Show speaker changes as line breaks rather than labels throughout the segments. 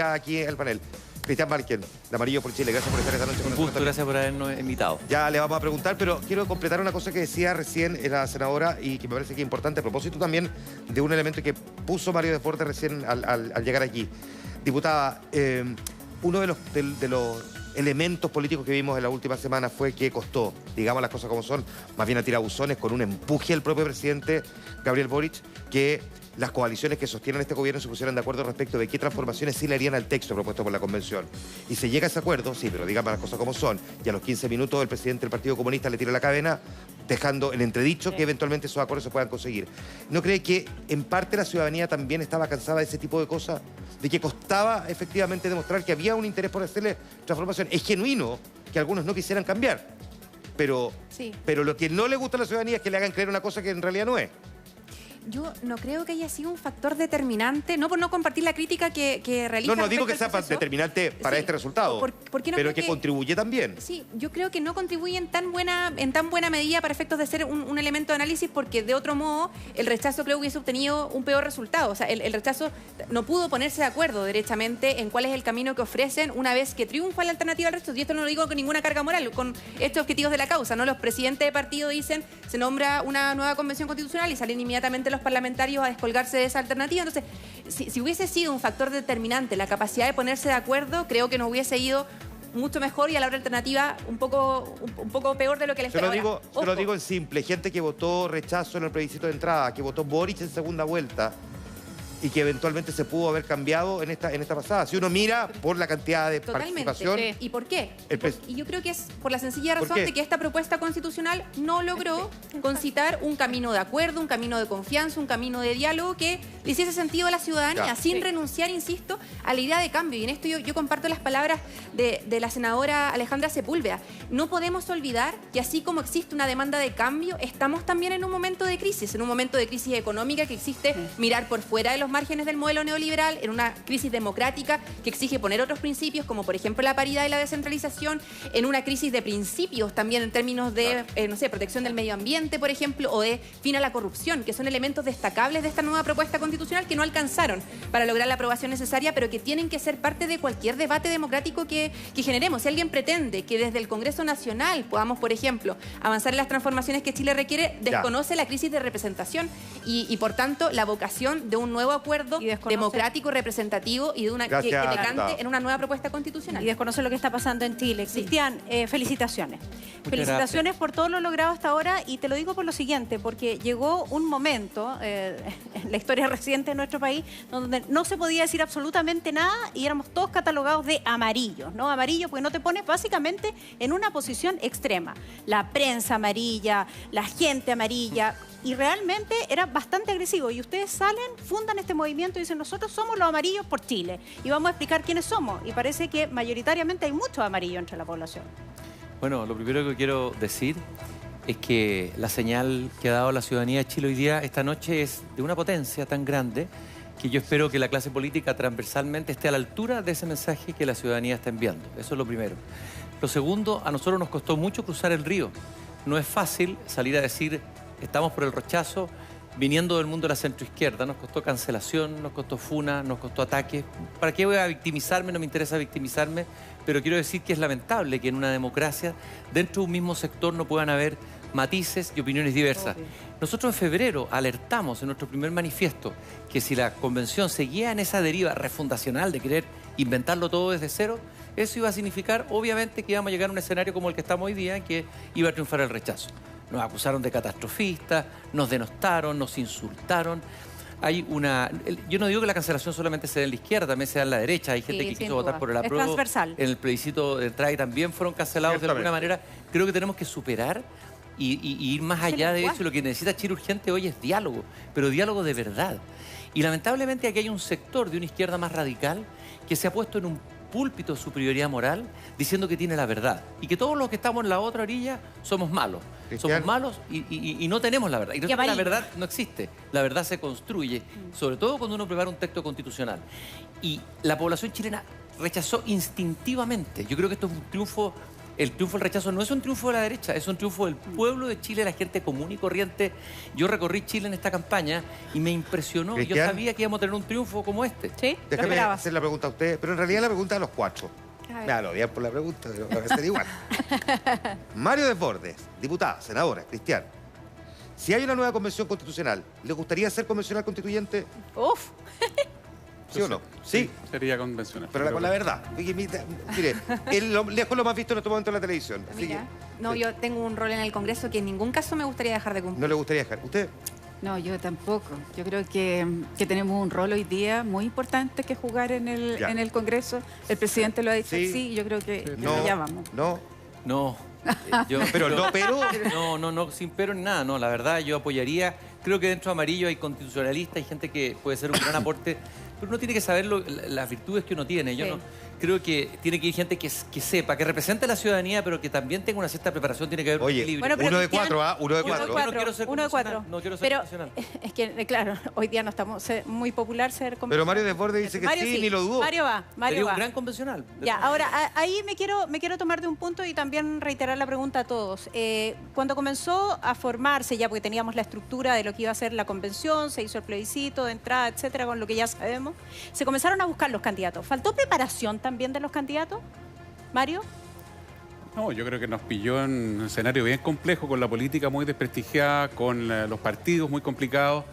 aquí el panel. Cristian Márquez, de Amarillo por Chile, gracias por estar esta noche con nosotros.
Gracias por habernos invitado.
Ya le vamos a preguntar, pero quiero completar una cosa que decía recién la senadora y que me parece que es importante a propósito también de un elemento que puso Mario Desbordes recién al llegar aquí. Diputada, uno de los elementos políticos que vimos en la última semana fue que costó, digamos las cosas como son, más bien a tirabuzones con un empuje del propio presidente Gabriel Boric, que las coaliciones que sostienen este gobierno se pusieran de acuerdo respecto de qué transformaciones sí le harían al texto propuesto por la convención. Y se llega a ese acuerdo, sí, pero digamos las cosas como son, y a los 15 minutos el presidente del Partido Comunista le tira la cadena, dejando en entredicho que eventualmente esos acuerdos se puedan conseguir. ¿No cree que en parte la ciudadanía también estaba cansada de ese tipo de cosas? De que costaba efectivamente demostrar que había un interés por hacerle transformación. Es genuino que algunos no quisieran cambiar, pero lo que no le gusta a la ciudadanía es que le hagan creer una cosa que en realidad no es.
Yo no creo que haya sido un factor determinante, no por no compartir la crítica que realiza.
No digo que sea determinante para este resultado, pero que contribuye también.
Sí, yo creo que no contribuye en tan buena medida para efectos de ser un elemento de análisis, porque de otro modo el rechazo creo que hubiese obtenido un peor resultado. O sea, el rechazo no pudo ponerse de acuerdo derechamente en cuál es el camino que ofrecen una vez que triunfa la alternativa al resto. Y esto no lo digo con ninguna carga moral, con estos objetivos de la causa, ¿no? Los presidentes de partido dicen, se nombra una nueva convención constitucional y salen inmediatamente los parlamentarios a descolgarse de esa alternativa. Entonces, si hubiese sido un factor determinante la capacidad de ponerse de acuerdo, creo que nos hubiese ido mucho mejor y a la otra alternativa un poco peor de lo que les esperaba.
Se lo digo en simple, gente que votó rechazo en el plebiscito de entrada, que votó Boric en segunda vuelta y que eventualmente se pudo haber cambiado en esta pasada. Si uno mira por la cantidad de participación...
Sí. ¿Y por qué? Y yo creo que es por la sencilla razón de que esta propuesta constitucional no logró concitar un camino de acuerdo, un camino de confianza, un camino de diálogo que le hiciese sentido a la ciudadanía, sin renunciar, insisto, a la idea de cambio. Y en esto yo comparto las palabras de la senadora Alejandra Sepúlveda. No podemos olvidar que así como existe una demanda de cambio, estamos también en un momento de crisis económica que existe mirar por fuera de los márgenes del modelo neoliberal, en una crisis democrática que exige poner otros principios, como por ejemplo la paridad y la descentralización, en una crisis de principios también en términos de, protección del medio ambiente, por ejemplo, o de fin a la corrupción, que son elementos destacables de esta nueva propuesta constitucional que no alcanzaron para lograr la aprobación necesaria, pero que tienen que ser parte de cualquier debate democrático que generemos. Si alguien pretende que desde el Congreso Nacional podamos, por ejemplo, avanzar en las transformaciones que Chile requiere, desconoce la crisis de representación y por tanto, la vocación de un nuevo acuerdo democrático, representativo y de una que decante en una nueva propuesta constitucional.
Y desconoce lo que está pasando en Chile. Cristian, felicitaciones. Felicitaciones por todo lo logrado hasta ahora, y te lo digo por lo siguiente, porque llegó un momento en la historia reciente de nuestro país donde no se podía decir absolutamente nada y éramos todos catalogados de amarillos, ¿no? Amarillo porque no te pones básicamente en una posición extrema. La prensa amarilla, la gente amarilla, y realmente era bastante agresivo. Y ustedes salen, fundan este movimiento y dicen, nosotros somos los amarillos por Chile y vamos a explicar quiénes somos. Y parece que mayoritariamente hay mucho amarillo entre la población.
Bueno, lo primero que quiero decir es que la señal que ha dado la ciudadanía de Chile hoy día, esta noche, es de una potencia tan grande que yo espero que la clase política transversalmente esté a la altura de ese mensaje que la ciudadanía está enviando. Eso es lo primero. Lo segundo, a nosotros nos costó mucho cruzar el río. No es fácil salir a decir estamos por el rechazo viniendo del mundo de la centroizquierda. Nos costó cancelación, nos costó funa, nos costó ataques. ¿Para qué voy a victimizarme? No me interesa victimizarme, pero quiero decir que es lamentable que en una democracia dentro de un mismo sector no puedan haber matices y opiniones diversas. Nosotros en febrero alertamos en nuestro primer manifiesto que si la convención seguía en esa deriva refundacional de querer inventarlo todo desde cero, eso iba a significar obviamente que íbamos a llegar a un escenario como el que estamos hoy día, en que iba a triunfar el rechazo. Nos acusaron de catastrofistas, nos denostaron, nos insultaron. Yo no digo que la cancelación solamente se dé en la izquierda, también se da en la derecha. Hay gente que quiso votar por el apruebo.
Es transversal.
En el plebiscito de entrada y también fueron cancelados de alguna manera. Creo que tenemos que superar y ir más allá de eso. Lo que necesita Chile urgente hoy es diálogo, pero diálogo de verdad. Y lamentablemente aquí hay un sector de una izquierda más radical que se ha puesto en un púlpito de superioridad moral diciendo que tiene la verdad y que todos los que estamos en la otra orilla somos malos. Somos malos y no tenemos la verdad. Y la verdad no existe. La verdad se construye, sobre todo cuando uno prepara un texto constitucional. Y la población chilena rechazó instintivamente. Yo creo que esto es un triunfo el triunfo del rechazo no es un triunfo de la derecha, es un triunfo del pueblo de Chile, la gente común y corriente. Yo recorrí Chile en esta campaña y me impresionó.
Cristian,
yo sabía que íbamos a tener un triunfo como este.
Sí,
déjame hacer la pregunta a usted, pero en realidad la pregunta a los cuatro. Me lo odiar por la pregunta, pero va a ser igual. Mario Desbordes, diputada, senadora, Cristian. Si hay una nueva convención constitucional, ¿le gustaría ser convencional constituyente?
Uf.
¿Sí o no? Sí.
Sería convencional.
Pero con la verdad. Mire, lejos lo más visto en este momento en la televisión.
Mira, no, yo tengo un rol en el Congreso que en ningún caso me gustaría dejar de cumplir.
No le gustaría dejar. ¿Usted?
No, yo tampoco. Yo creo que tenemos un rol hoy día muy importante que jugar en el Congreso. El presidente lo ha dicho así y yo creo que ya vamos.
No. No, sin pero ni nada. No, la verdad, yo apoyaría. Creo que dentro de Amarillo hay constitucionalistas, hay gente que puede ser un gran aporte, pero uno tiene que saber las virtudes que uno tiene. Yo no creo que tiene que ir gente que sepa, que represente a la ciudadanía, pero que también tenga una cierta preparación. Tiene que haber un equilibrio.
Bueno, pero
uno de cuatro, ¿ah? Uno de cuatro.
Yo no quiero ser
uno de cuatro.
No quiero ser
pero
convencional.
Es que, claro, hoy día no estamos muy popular ser convencional.
Pero Mario Desbordes dice que
Mario
sí, ni lo dudo.
Mario va.
Sería un gran convencional.
Ya, ahora, ahí me quiero tomar de un punto y también reiterar la pregunta a todos. Cuando comenzó a formarse, ya porque teníamos la estructura de lo que iba a ser la convención, se hizo el plebiscito de entrada, etcétera, con lo que ya sabemos, se comenzaron a buscar los candidatos. ¿Faltó preparación también de los candidatos? ¿Mario?
No, yo creo que nos pilló en un escenario bien complejo, con la política muy desprestigiada, con los partidos muy complicados.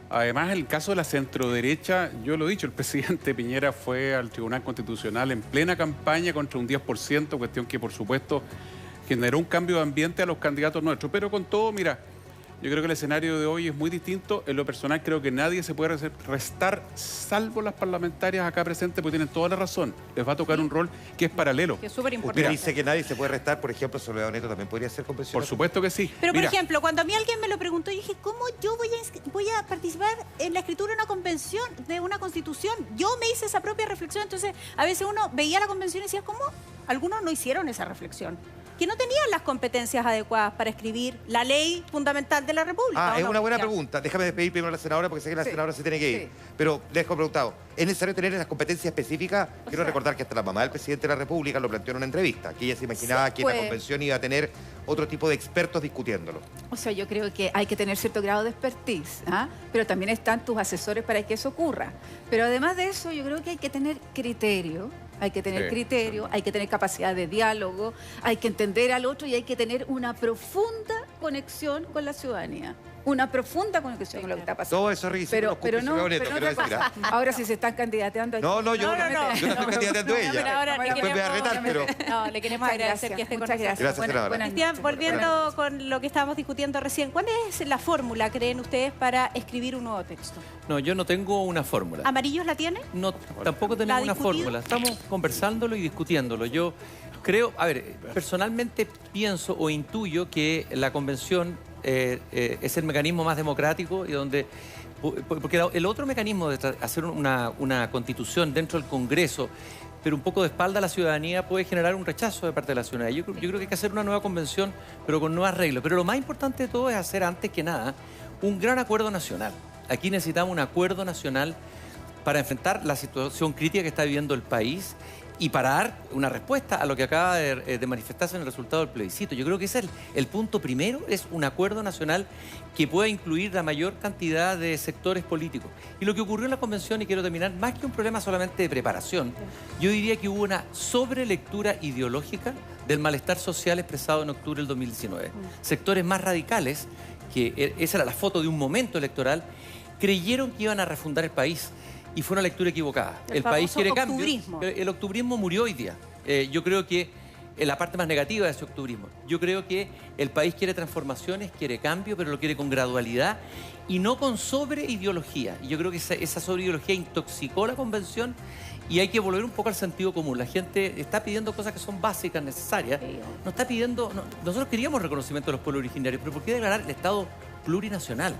Además, en el caso de la centroderecha, yo lo he dicho, el presidente Piñera fue al Tribunal Constitucional en plena campaña contra un 10%, cuestión que, por supuesto, generó un cambio de ambiente a los candidatos nuestros. Pero con todo, mira, yo creo que el escenario de hoy es muy distinto. En lo personal, creo que nadie se puede restar, salvo las parlamentarias acá presentes, porque tienen toda la razón. Les va a tocar un rol que es paralelo.
Que es súper importante.
Usted dice que nadie se puede restar, por ejemplo, Soledad Neto también podría ser convencional.
Por supuesto que sí.
Pero, por ejemplo, cuando a mí alguien me lo preguntó, yo dije, ¿cómo yo voy a participar en la escritura de una convención, de una constitución? Yo me hice esa propia reflexión. Entonces, a veces uno veía la convención y decía, ¿cómo? Algunos no hicieron esa reflexión, que no tenían las competencias adecuadas para escribir la ley fundamental de la República.
Es una buena pregunta. Déjame despedir primero a la senadora porque sé que la senadora se tiene que ir. Pero les he preguntado, ¿es necesario tener esas competencias específicas? Quiero recordar que hasta la mamá del presidente de la República lo planteó en una entrevista, que ella se imaginaba que la convención iba a tener otro tipo de expertos discutiéndolo.
O sea, yo creo que hay que tener cierto grado de expertise, pero también están tus asesores para que eso ocurra. Pero además de eso, yo creo que hay que tener criterio. Hay que tener criterio, hay que tener capacidad de diálogo, hay que entender al otro y hay que tener una profunda conexión con la ciudadanía. Una profunda conexión con lo que está pasando.
Todo eso requisito
pero no, ahora si se están candidateando...
yo no estoy candidateando a ella. Después me voy a retar, pero...
No, le queremos agradecer que esté con nosotros.
Gracias, senadora.
Cristian, volviendo con lo que estábamos discutiendo recién, ¿cuál es la fórmula, creen ustedes, para escribir un nuevo texto?
No, yo no tengo una fórmula.
¿Amarillos la tienen?
No, tampoco tenemos una fórmula. Estamos conversándolo y discutiéndolo. Yo creo, personalmente pienso o intuyo que la convención es el mecanismo más democrático y donde... Porque el otro mecanismo de hacer una constitución dentro del Congreso, pero un poco de espalda a la ciudadanía, puede generar un rechazo de parte de la ciudadanía. Yo creo que hay que hacer una nueva convención, pero con nuevas reglas. Pero lo más importante de todo es hacer, antes que nada, un gran acuerdo nacional. Aquí necesitamos un acuerdo nacional para enfrentar la situación crítica que está viviendo el país y para dar una respuesta a lo que acaba de manifestarse en el resultado del plebiscito. Yo creo que ese es el punto primero, es un acuerdo nacional que pueda incluir la mayor cantidad de sectores políticos. Y lo que ocurrió en la convención, y quiero terminar, más que un problema solamente de preparación, yo diría que hubo una sobrelectura ideológica del malestar social expresado en octubre del 2019. Sectores más radicales, que esa era la foto de un momento electoral, creyeron que iban a refundar el país. Y fue una lectura equivocada. El país quiere cambio. El octubrismo murió hoy día. Yo creo que la parte más negativa de ese octubrismo. Yo creo que el país quiere transformaciones, quiere cambio, pero lo quiere con gradualidad y no con sobreideología. Y yo creo que esa sobreideología intoxicó la convención y hay que volver un poco al sentido común. La gente está pidiendo cosas que son básicas, necesarias. No está pidiendo... nosotros queríamos reconocimiento de los pueblos originarios, pero ¿por qué declarar el Estado plurinacional?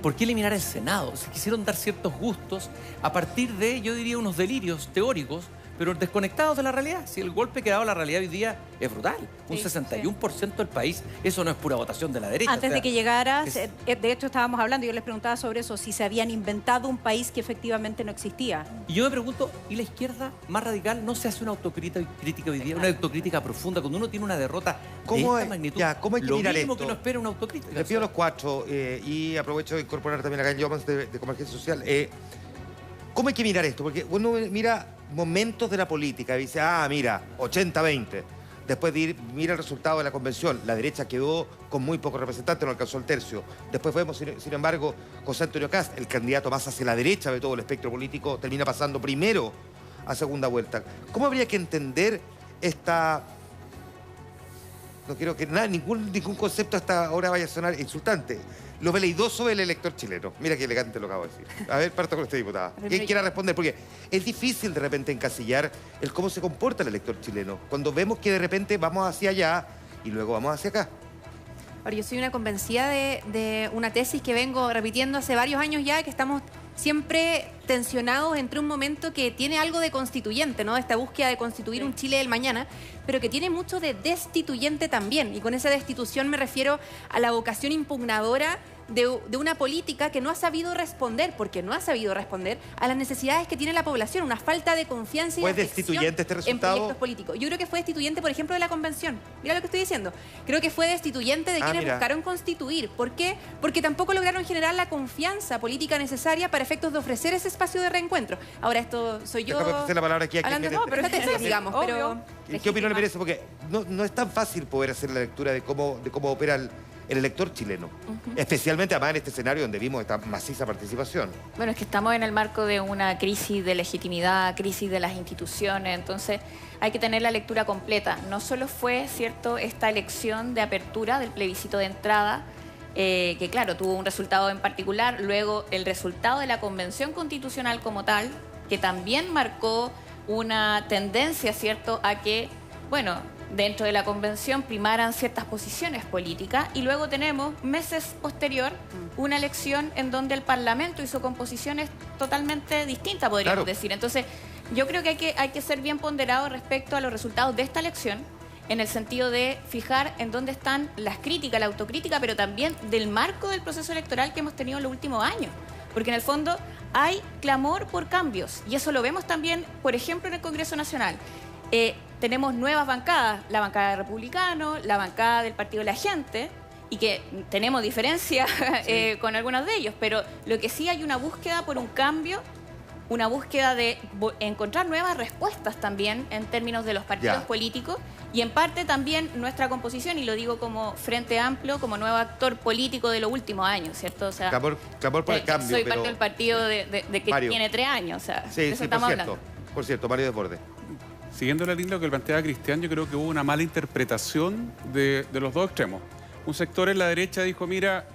¿Por qué eliminar el Senado? Se quisieron dar ciertos gustos a partir de, yo diría, unos delirios teóricos, pero desconectados de la realidad. Si el golpe que ha dado la realidad hoy día es brutal, un 61% del país, eso no es pura votación de la derecha.
Antes de que llegaras, de hecho estábamos hablando, yo les preguntaba sobre eso, si se habían inventado un país que efectivamente no existía.
Y yo me pregunto, ¿y la izquierda más radical no se hace una autocrítica hoy día? Una autocrítica profunda, cuando uno tiene una derrota de esta magnitud,
¿cómo hay que mirar
mismo
esto?
Que no espera una autocrítica.
Les pido a los cuatro, y aprovecho de incorporar también acá en Yomans de Convergencia Social, ¿cómo hay que mirar esto? Porque uno mira momentos de la política y dice, mira, 80-20. Después mira el resultado de la convención. La derecha quedó con muy pocos representantes, no alcanzó el tercio. Después vemos, sin embargo, José Antonio Kast, el candidato más hacia la derecha de todo el espectro político, termina pasando primero a segunda vuelta. ¿Cómo habría que entender esta... No quiero que ningún concepto hasta ahora vaya a sonar insultante. Lo veleidoso del elector chileno. Mira qué elegante lo acabo de decir. A ver, parto con usted, diputada. ¿Quién quiera responder? Porque es difícil de repente encasillar el cómo se comporta el elector chileno. Cuando vemos que de repente vamos hacia allá y luego vamos hacia acá.
Ahora, yo soy una convencida de una tesis que vengo repitiendo hace varios años ya, que estamos siempre tensionados entre un momento que tiene algo de constituyente, ¿no? Esta búsqueda de constituir un Chile del mañana, pero que tiene mucho de destituyente también. Y con esa destitución me refiero a la vocación impugnadora de una política que no ha sabido responder, porque no ha sabido responder a las necesidades que tiene la población, una falta de confianza y
¿Fue
de afección
destituyente este resultado?
en proyectos políticos. Yo creo que fue destituyente, por ejemplo, de la convención. Mira lo que estoy diciendo. Creo que fue destituyente de quienes buscaron constituir. ¿Por qué? Porque tampoco lograron generar la confianza política necesaria para efectos de ofrecer ese espacio de reencuentro. Ahora, esto soy yo...
Déjame hacer la palabra aquí.
Hablando pero esta tesis, digamos, pero...
¿Qué opinión le merece? Porque no es tan fácil poder hacer la lectura de cómo opera el elector chileno. Especialmente además en este escenario donde vimos esta maciza participación.
Bueno, es que estamos en el marco de una crisis de legitimidad, crisis de las instituciones, entonces hay que tener la lectura completa. No solo fue, cierto, esta elección de apertura del plebiscito de entrada, que claro, tuvo un resultado en particular, luego el resultado de la Convención Constitucional como tal, que también marcó una tendencia, cierto, a que, bueno, dentro de la convención primaran ciertas posiciones políticas y luego tenemos, meses posterior, una elección en donde el Parlamento hizo composiciones totalmente distintas, podríamos decir. Entonces, yo creo que hay que ser bien ponderado respecto a los resultados de esta elección, en el sentido de fijar en dónde están las críticas, la autocrítica, pero también del marco del proceso electoral que hemos tenido en los últimos años. Porque en el fondo hay clamor por cambios y eso lo vemos también, por ejemplo, en el Congreso Nacional. Tenemos nuevas bancadas, la bancada de Republicanos, la bancada del Partido de la Gente, y que tenemos diferencias con algunos de ellos, pero lo que sí hay una búsqueda por un cambio, una búsqueda de encontrar nuevas respuestas también en términos de los partidos políticos, y en parte también nuestra composición, y lo digo como Frente Amplio, como nuevo actor político de los últimos años, ¿cierto? O sea,
clamor por el cambio.
Soy parte del partido de que Mario tiene 3 años, o sea, de eso estamos hablando.
Por cierto, Mario Desbordes.
Siguiendo la línea que planteaba Cristian, yo creo que hubo una mala interpretación de los dos extremos. Un sector en la derecha dijo, mira,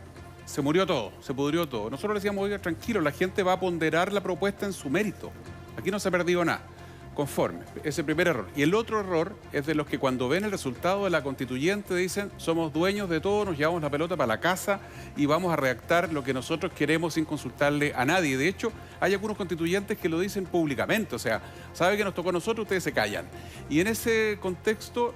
se murió todo, se pudrió todo. Nosotros le decíamos, oiga, tranquilo, la gente va a ponderar la propuesta en su mérito. Aquí no se ha perdido nada. Conforme. Ese es el primer error. Y el otro error es de los que cuando ven el resultado de la constituyente dicen, somos dueños de todo, nos llevamos la pelota para la casa y vamos a redactar lo que nosotros queremos sin consultarle a nadie. De hecho, hay algunos constituyentes que lo dicen públicamente. O sea, sabe que nos tocó a nosotros, ustedes se callan. Y en ese contexto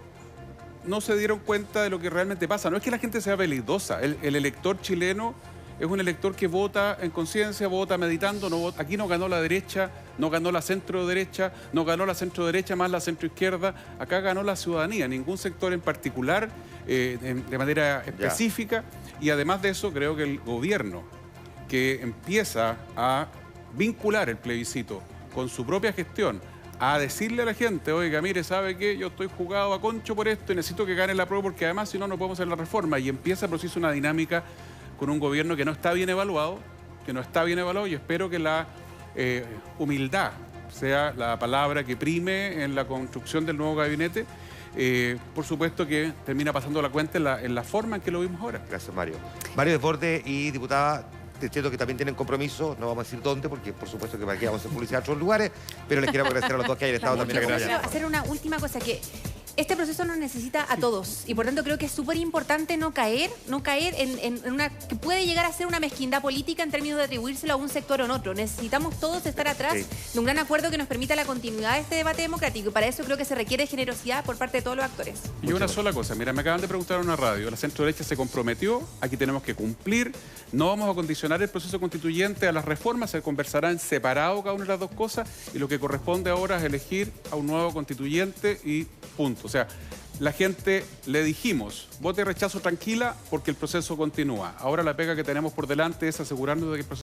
no se dieron cuenta de lo que realmente pasa. No es que la gente sea veleidosa. El elector chileno es un elector que vota en conciencia, vota meditando. No vota. Aquí no ganó la derecha, no ganó la centro-derecha, no ganó la centro-derecha más la centro-izquierda. Acá ganó la ciudadanía, ningún sector en particular, de manera específica. Y además de eso, creo que el gobierno, que empieza a vincular el plebiscito con su propia gestión, a decirle a la gente, oiga, mire, ¿sabe qué? Yo estoy jugado a concho por esto y necesito que gane la prueba porque además si no, no podemos hacer la reforma. Y empieza a producirse una dinámica con un gobierno que no está bien evaluado, y espero que la humildad sea la palabra que prime en la construcción del nuevo gabinete. Por supuesto que termina pasando la cuenta en la forma en que lo vimos ahora.
Gracias, Mario. Mario Desbordes y diputada, entiendo que también tienen compromiso, no vamos a decir dónde, porque por supuesto que aquí vamos a hacer publicidad a otros lugares, pero les quiero agradecer a los dos que hayan estado también.
Quiero hacer una última cosa, que este proceso nos necesita a todos y por tanto creo que es súper importante no caer en una que puede llegar a ser una mezquindad política en términos de atribuírselo a un sector o en otro. Necesitamos todos estar atrás de un gran acuerdo que nos permita la continuidad de este debate democrático y para eso creo que se requiere generosidad por parte de todos los actores.
Y una sola cosa, mira, me acaban de preguntar en una radio, la centro derecha se comprometió, aquí tenemos que cumplir, no vamos a condicionar el proceso constituyente a las reformas, se conversarán separado cada una de las dos cosas y lo que corresponde ahora es elegir a un nuevo constituyente y punto. O sea, la gente le dijimos, vote rechazo tranquila porque el proceso continúa. Ahora la pega que tenemos por delante es asegurarnos de que el proceso